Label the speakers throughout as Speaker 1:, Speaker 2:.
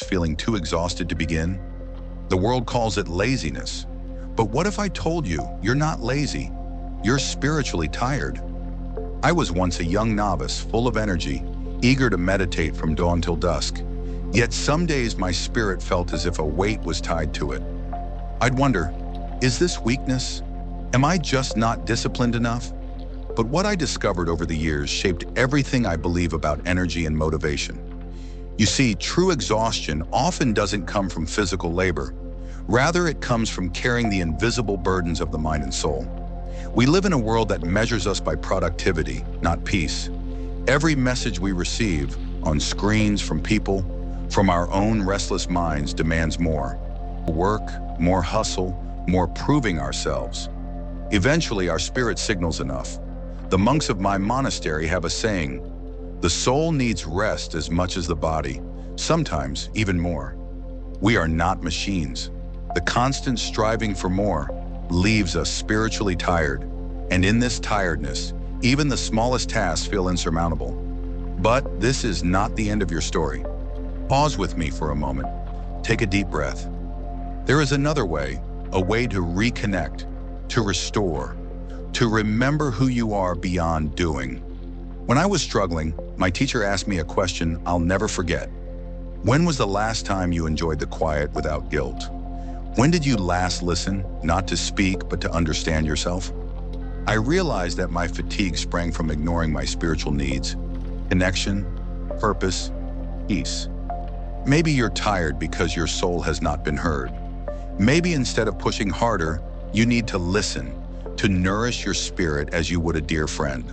Speaker 1: feeling too exhausted to begin? The world calls it laziness. But what if I told you you're not lazy? You're spiritually tired. I was once a young novice, full of energy, eager to meditate from dawn till dusk. Yet some days my spirit felt as if a weight was tied to it. I'd wonder, is this weakness? Am I just not disciplined enough? But what I discovered over the years shaped everything I believe about energy and motivation. You see, true exhaustion often doesn't come from physical labor. Rather, it comes from carrying the invisible burdens of the mind and soul. We live in a world that measures us by productivity, not peace. Every message we receive, on screens, from people, from our own restless minds, demands more. Work, more hustle, more proving ourselves. Eventually, our spirit signals enough. The monks of my monastery have a saying, "The soul needs rest as much as the body, sometimes even more." We are not machines. The constant striving for more leaves us spiritually tired, and in this tiredness, even the smallest tasks feel insurmountable. But this is not the end of your story. Pause with me for a moment. Take a deep breath. There is another way, a way to reconnect, to restore, to remember who you are beyond doing. When I was struggling, my teacher asked me a question I'll never forget. When was the last time you enjoyed the quiet without guilt? When did you last listen, not to speak, but to understand yourself? I realized that my fatigue sprang from ignoring my spiritual needs, connection, purpose, peace. Maybe you're tired because your soul has not been heard. Maybe instead of pushing harder, you need to listen, to nourish your spirit as you would a dear friend.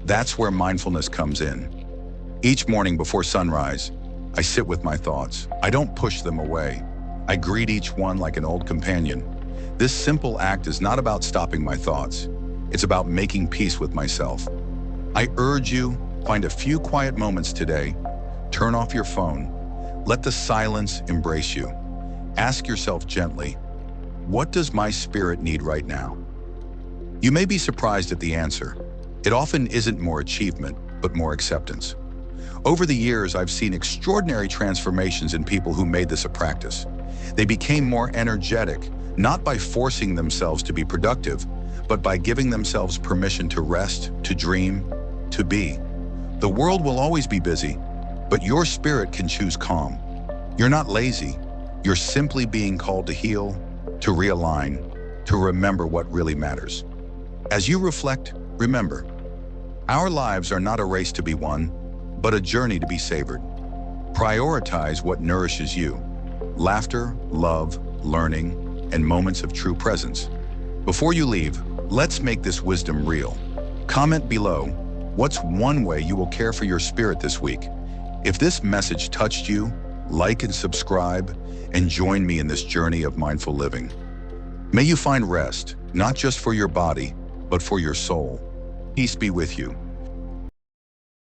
Speaker 1: That's where mindfulness comes in. Each morning before sunrise, I sit with my thoughts. I don't push them away. I greet each one like an old companion. This simple act is not about stopping my thoughts. It's about making peace with myself. I urge you, find a few quiet moments today. Turn off your phone. Let the silence embrace you. Ask yourself gently, what does my spirit need right now? You may be surprised at the answer. It often isn't more achievement, but more acceptance. Over the years, I've seen extraordinary transformations in people who made this a practice. They became more energetic, not by forcing themselves to be productive, but by giving themselves permission to rest, to dream, to be. The world will always be busy, but your spirit can choose calm. You're not lazy. You're simply being called to heal, to realign, to remember what really matters. As you reflect, remember, our lives are not a race to be won, but a journey to be savored. Prioritize what nourishes you. Laughter, love, learning, and moments of true presence. Before you leave, let's make this wisdom real. Comment below, what's one way you will care for your spirit this week? If this message touched you, like and subscribe, and join me in this journey of mindful living. May you find rest, not just for your body, but for your soul. Peace be with you.